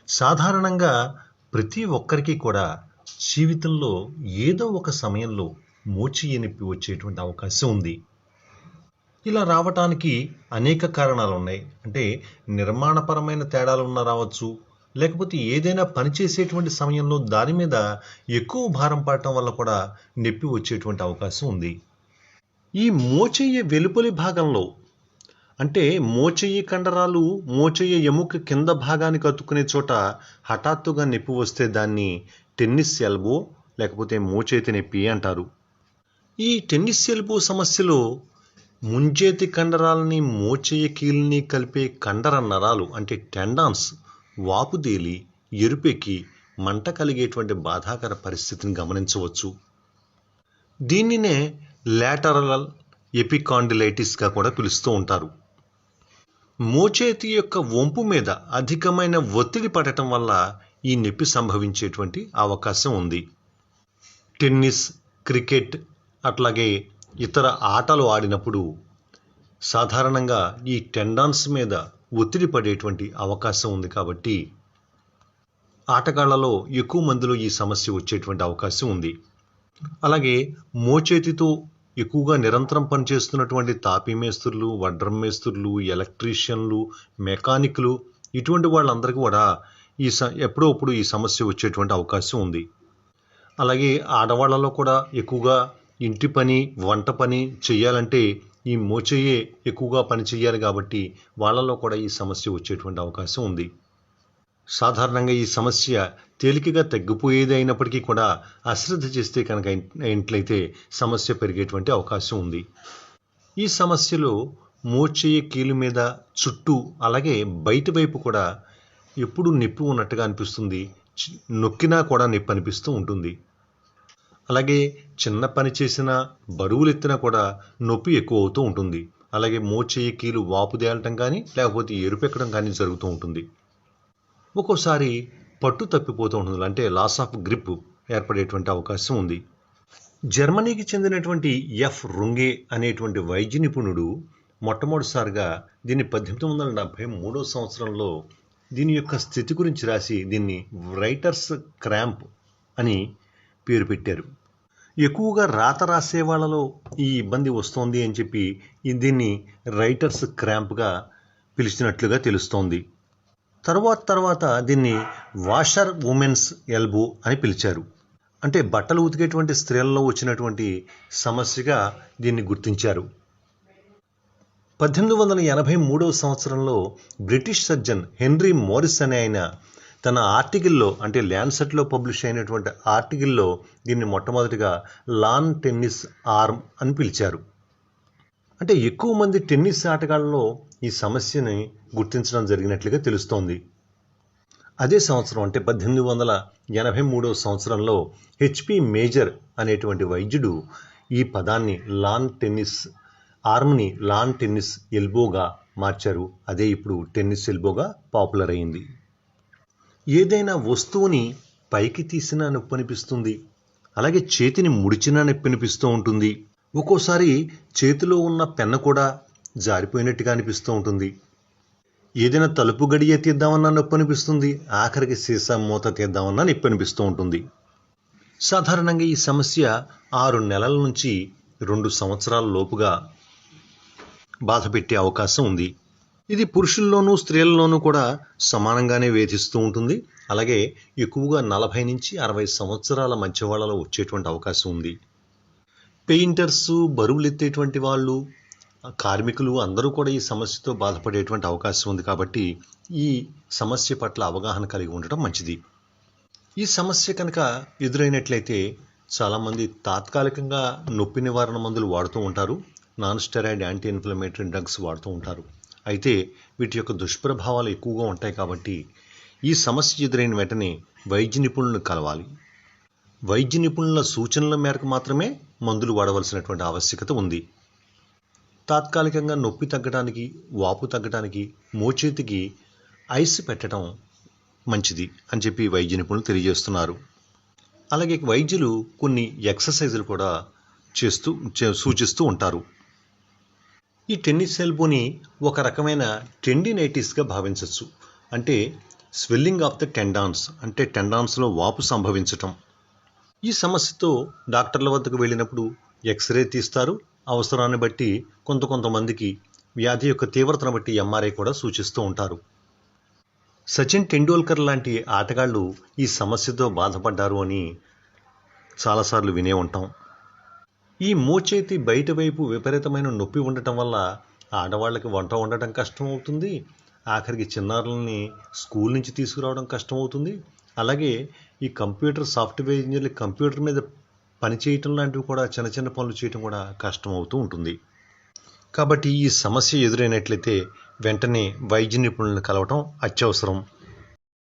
సాధారణంగా ప్రతి ఒక్కరికి కూడా జీవితంలో ఏదో ఒక సమయంలో మోచేయి నొప్పి వచ్చేటువంటి అవకాశం ఉంది. ఇలా రావటానికి అనేక కారణాలు ఉన్నాయి. అంటే నిర్మాణపరమైన తేడాలు రావచ్చు, లేకపోతే ఏదైనా పని చేసేటువంటి సమయంలో దాని మీద ఎక్కువ భారం పడటం వల్ల కూడా నొప్పి వచ్చేటువంటి అవకాశం ఉంది. ఈ మోచేయి వెలుపలి భాగంలో అంటే మోచేయి కండరాలు మోచేయి ఎముక కింద భాగానికి అతుక్కునే చోట హఠాత్తుగా నొప్పి వస్తే దాన్ని టెన్నిస్ ఎల్బో లేకపోతే మోచేతి నొప్పి అంటారు. ఈ టెన్నిస్ ఎల్బో సమస్యలో ముంజేతి కండరాలని మోచేయి కీలుని కలిపే కండర నరాలు అంటే టెండాన్స్ వాపుదేలి ఎరుపెక్కి మంట కలిగేటువంటి బాధాకర పరిస్థితిని గమనించవచ్చు. దీనినే లాటరల్ ఎపికాండిలైటిస్గా కూడా పిలుస్తూ ఉంటారు. మోచేతి యొక్క వంపు మీద అధికమైన ఒత్తిడి పడటం వల్ల ఈ నొప్పి సంభవించేటువంటి అవకాశం ఉంది. టెన్నిస్, క్రికెట్ అట్లాగే ఇతర ఆటలు ఆడినప్పుడు సాధారణంగా ఈ టెండాన్స్ మీద ఒత్తిడి పడేటువంటి అవకాశం ఉంది. కాబట్టి ఆటగాళ్లలో ఎక్కువ మందిలో ఈ సమస్య వచ్చేటువంటి అవకాశం ఉంది. అలాగే మోచేతితో ఎక్కువగా నిరంతరం పనిచేస్తున్నటువంటి తాపీ మేస్త్రులు, వడ్రం మేస్త్రులు, ఎలక్ట్రీషియన్లు, మెకానిక్లు ఇటువంటి వాళ్ళందరికీ కూడా ఎప్పుడప్పుడు ఈ సమస్య వచ్చేటువంటి అవకాశం ఉంది. అలాగే ఆడవాళ్లలో కూడా ఎక్కువగా ఇంటి పని, వంట పని చేయాలంటే ఈ మోచేయే ఎక్కువగా పని చేయాలి కాబట్టి వాళ్ళలో కూడా ఈ సమస్య వచ్చేటువంటి అవకాశం ఉంది. సాధారణంగా ఈ సమస్య తేలికగా తగ్గిపోయేది అయినప్పటికీ కూడా అశ్రద్ధ చేస్తే కనుక ఇంట్లయితే సమస్య పెరిగేటువంటి అవకాశం ఉంది. ఈ సమస్యలో మోచేయి కీలు మీద చుట్టూ అలాగే బయట వైపు కూడా ఎప్పుడు నొప్పి ఉన్నట్టుగా అనిపిస్తుంది. నొక్కినా కూడా నొప్పి అనిపిస్తూ ఉంటుంది. అలాగే చిన్న పని చేసినా, బరువులు ఎత్తినా కూడా నొప్పి ఎక్కువ అవుతూ ఉంటుంది. అలాగే మోచేయి కీలు వాపుదేలటం కానీ లేకపోతే ఎరుపెక్కడం కానీ జరుగుతూ ఉంటుంది. ఒక్కోసారి పట్టు తప్పిపోతూ ఉంటుంది, అంటే లాస్ ఆఫ్ గ్రిప్ ఏర్పడేటువంటి అవకాశం ఉంది. జర్మనీకి చెందినటువంటి ఎఫ్ రుంగే అనేటువంటి వైద్య నిపుణుడు మొట్టమొదటిసారిగా దీన్ని 1873 సంవత్సరంలో దీని యొక్క స్థితి గురించి రాసి దీన్ని రైటర్స్ క్రాంప్ అని పేరు పెట్టారు. ఎక్కువగా రాత రాసే వాళ్ళలో ఈ ఇబ్బంది వస్తోంది అని చెప్పి దీన్ని రైటర్స్ క్రాంప్గా పిలిచినట్లుగా తెలుస్తోంది. తర్వాత దీన్ని వాషర్ ఉమెన్స్ ఎల్బో అని పిలిచారు. అంటే బట్టలు ఉతికేటువంటి స్త్రీలలో వచ్చినటువంటి సమస్యగా దీన్ని గుర్తించారు. 1883 సంవత్సరంలో బ్రిటిష్ సర్జన్ హెన్రీ మోరిస్ అనే ఆయన తన ఆర్టికల్లో అంటే ల్యాన్సెట్లో పబ్లిష్ అయినటువంటి ఆర్టికల్లో దీన్ని మొట్టమొదటిగా లాన్ టెన్నిస్ ఆర్మ్ అని పిలిచారు. అంటే ఎక్కువ మంది టెన్నిస్ ఆటగాళ్లలో ఈ సమస్యని గుర్తించడం జరిగినట్లుగా తెలుస్తోంది. అదే సంవత్సరం అంటే 1883 సంవత్సరంలో హెచ్పి మేజర్ అనేటువంటి వైద్యుడు ఈ పదాన్ని లాన్ టెన్నిస్ ఆర్మ్ని లాన్ టెన్నిస్ ఎల్బోగా మార్చారు. అదే ఇప్పుడు టెన్నిస్ ఎల్బోగా పాపులర్ అయింది. ఏదైనా వస్తువుని పైకి తీసినా నొప్పి అనిపిస్తుంది. అలాగే చేతిని ముడిచినా నొప్పి అనిపిస్తూ ఉంటుంది. ఒక్కోసారి చేతిలో ఉన్న పెన్ను కూడా జారిపోయినట్టుగా అనిపిస్తూ ఉంటుంది. ఏదైనా తలుపు గడియ తీద్దామన్నా నొప్పి అనిపిస్తుంది. ఆఖరికి సీసా మూత తీద్దామన్నా నొప్పి అనిపిస్తూ ఉంటుంది. సాధారణంగా ఈ సమస్య 6 నెలల నుంచి 2 సంవత్సరాల లోపుగా బాధ పెట్టే అవకాశం ఉంది. ఇది పురుషుల్లోనూ స్త్రీలలోనూ కూడా సమానంగానే వేధిస్తూ ఉంటుంది. అలాగే ఎక్కువగా 40 నుంచి 60 సంవత్సరాల మధ్య వాళ్ళలో వచ్చేటువంటి అవకాశం ఉంది. పెయింటర్స్, బరువులు ఎత్తేటువంటి వాళ్ళు, కార్మికులు అందరూ కూడా ఈ సమస్యతో బాధపడేటువంటి అవకాశం ఉంది. కాబట్టి ఈ సమస్య పట్ల అవగాహన కలిగి ఉండటం మంచిది. ఈ సమస్య కనుక ఎదురైనట్లయితే చాలామంది తాత్కాలికంగా నొప్పి నివారణ మందులు వాడుతూ ఉంటారు. Non steroid anti inflammatory drugs వాడుతూ ఉంటారు. అయితే వీటి యొక్క దుష్ప్రభావాలు ఎక్కువగా ఉంటాయి. కాబట్టి ఈ సమస్య ఎదురైన వెంటనే వైద్య నిపుణులను కలవాలి. వైద్య నిపుణుల సూచనల మేరకు మాత్రమే మందులు వాడవలసినటువంటి ఆవశ్యకత ఉంది. తాత్కాలికంగా నొప్పి తగ్గడానికి, వాపు తగ్గడానికి మోచేతికి ఐస్ పెట్టడం మంచిది అని చెప్పి వైద్య నిపుణులు తెలియజేస్తున్నారు. అలాగే వైద్యులు కొన్ని ఎక్సర్సైజులు కూడా సూచిస్తూ ఉంటారు. ఈ టెన్నిస్ ఎల్బోని ఒక రకమైన టెండినైటిస్గా భావించవచ్చు. అంటే స్వెల్లింగ్ ఆఫ్ ద టెండాన్స్ అంటే టెండాన్స్లో వాపు సంభవించటం. ఈ సమస్యతో డాక్టర్ల వద్దకు వెళ్ళినప్పుడు ఎక్స్రే తీస్తారు. అవసరాన్ని బట్టి కొంతమందికి వ్యాధి యొక్క తీవ్రతను బట్టి ఎంఆర్ఐ కూడా సూచిస్తూ ఉంటారు. సచిన్ టెండూల్కర్ లాంటి ఆటగాళ్ళు ఈ సమస్యతో బాధపడ్డారు అని చాలాసార్లు వినే ఉంటాం. ఈ మోచేతి బయట వైపు విపరీతమైన నొప్పి ఉండటం వల్ల ఆడవాళ్ళకి వంట వండటం కష్టం అవుతుంది. ఆఖరికి చిన్నారులని స్కూల్ నుంచి తీసుకురావడం కష్టం అవుతుంది. అలాగే ఈ కంప్యూటర్ సాఫ్ట్వేర్ ఇంజనీర్లు కంప్యూటర్ మీద పనిచేయటం లాంటివి కూడా చిన్న పనులు చేయటం కూడా కష్టం అవుతూ ఉంటుంది. కాబట్టి ఈ సమస్య ఎదురైనట్లయితే వెంటనే వైద్య నిపుణులను కలవటం అత్యవసరం.